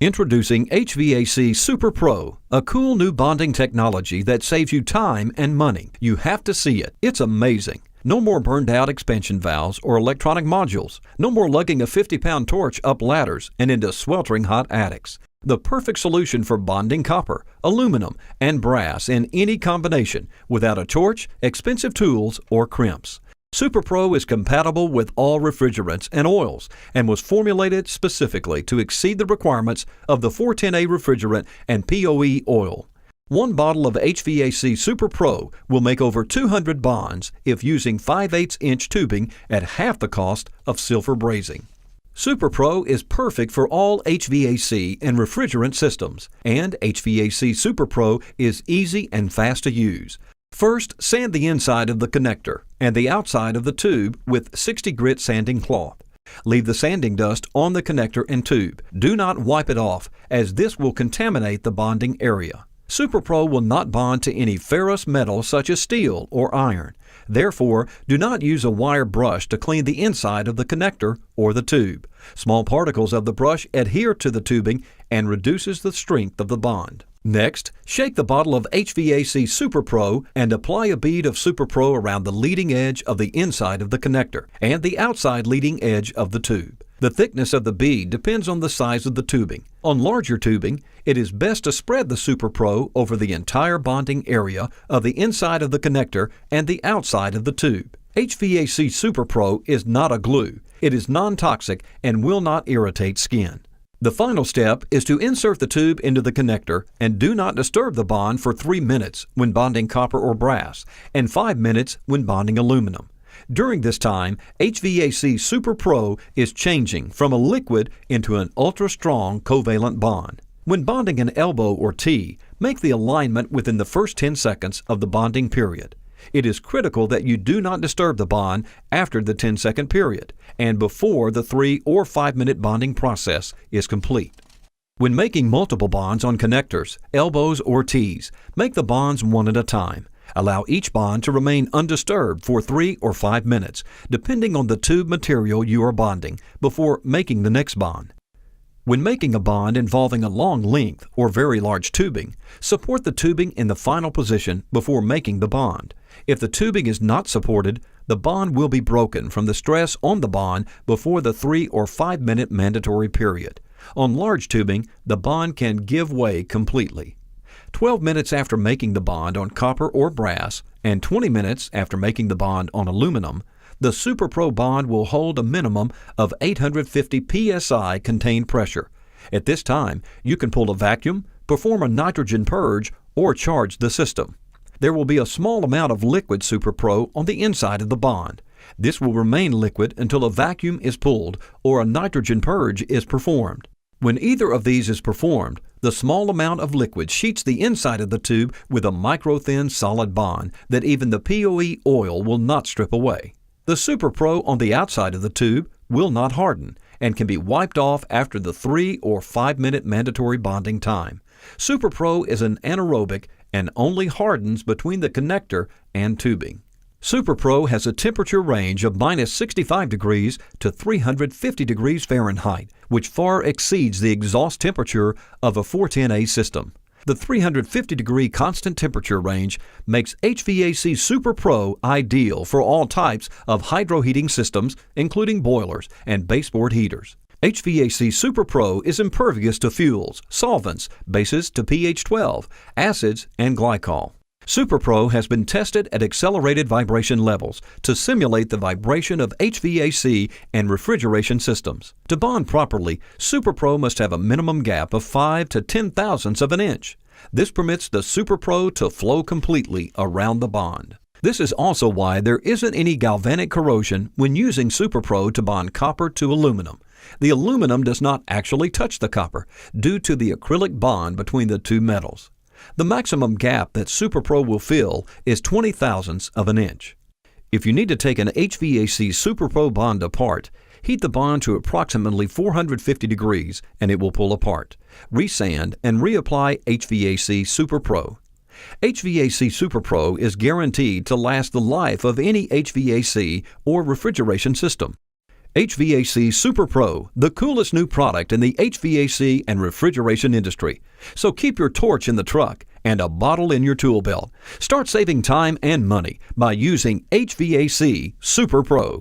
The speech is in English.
Introducing HVAC Super Pro, a cool new bonding technology that saves you time and money. You have to see it. It's amazing. No more burned out expansion valves or electronic modules. No more lugging a 50-pound torch up ladders and into sweltering hot attics. The perfect solution for bonding copper, aluminum, and brass in any combination without a torch, expensive tools, or crimps. Super Pro is compatible with all refrigerants and oils and was formulated specifically to exceed the requirements of the 410A refrigerant and POE oil. One bottle of HVAC Super Pro will make over 200 bonds if using 5/8-inch tubing at half the cost of silver brazing. Super Pro is perfect for all HVAC and refrigerant systems, and HVAC Super Pro is easy and fast to use. First, sand the inside of the connector and the outside of the tube with 60 grit sanding cloth. Leave the sanding dust on the connector and tube. Do not wipe it off, as this will contaminate the bonding area. Super Pro will not bond to any ferrous metal such as steel or iron. Therefore, do not use a wire brush to clean the inside of the connector or the tube. Small particles of the brush adhere to the tubing and reduces the strength of the bond. Next, shake the bottle of HVAC Super Pro and apply a bead of Super Pro around the leading edge of the inside of the connector and the outside leading edge of the tube. The thickness of the bead depends on the size of the tubing. On larger tubing, it is best to spread the Super Pro over the entire bonding area of the inside of the connector and the outside of the tube. HVAC Super Pro is not a glue. It is non-toxic and will not irritate skin. The final step is to insert the tube into the connector and do not disturb the bond for 3 minutes when bonding copper or brass and 5 minutes when bonding aluminum. During this time, HVAC Super Pro is changing from a liquid into an ultra-strong covalent bond. When bonding an elbow or T, make the alignment within the first 10 seconds of the bonding period. It is critical that you do not disturb the bond after the 10-second period and before the 3 or 5 minute bonding process is complete. When making multiple bonds on connectors, elbows, or T's, make the bonds one at a time. Allow each bond to remain undisturbed for 3 or 5 minutes, depending on the tube material you are bonding, before making the next bond. When making a bond involving a long length or very large tubing, support the tubing in the final position before making the bond. If the tubing is not supported, the bond will be broken from the stress on the bond before the 3 or 5 minute mandatory period. On large tubing, the bond can give way completely. 12 minutes after making the bond on copper or brass and 20 minutes after making the bond on aluminum, the Super Pro bond will hold a minimum of 850 psi contained pressure. At this time, you can pull a vacuum, perform a nitrogen purge, or charge the system. There will be a small amount of liquid Super Pro on the inside of the bond. This will remain liquid until a vacuum is pulled or a nitrogen purge is performed. When either of these is performed, the small amount of liquid sheets the inside of the tube with a micro-thin solid bond that even the POE oil will not strip away. The Super Pro on the outside of the tube will not harden and can be wiped off after the 3 or 5 minute mandatory bonding time. Super Pro is an anaerobic and only hardens between the connector and tubing. Super Pro has a temperature range of -65 degrees to 350 degrees Fahrenheit, which far exceeds the exhaust temperature of a 410A system. The 350-degree constant temperature range makes HVAC Super Pro ideal for all types of hydroheating systems, including boilers and baseboard heaters. HVAC Super Pro is impervious to fuels, solvents, bases to pH 12, acids, and glycol. Super Pro has been tested at accelerated vibration levels to simulate the vibration of HVAC and refrigeration systems. To bond properly, Super Pro must have a minimum gap of 5 to 10 thousandths of an inch. This permits the Super Pro to flow completely around the bond. This is also why there isn't any galvanic corrosion when using Super Pro to bond copper to aluminum. The aluminum does not actually touch the copper due to the acrylic bond between the two metals. The maximum gap that Super Pro will fill is 20 thousandths of an inch. If you need to take an HVAC Super Pro bond apart, heat the bond to approximately 450 degrees and it will pull apart. Resand and reapply HVAC Super Pro. HVAC Super Pro is guaranteed to last the life of any HVAC or refrigeration system. HVAC Super Pro, the coolest new product in the HVAC and refrigeration industry. So keep your torch in the truck and a bottle in your tool belt. Start saving time and money by using HVAC Super Pro.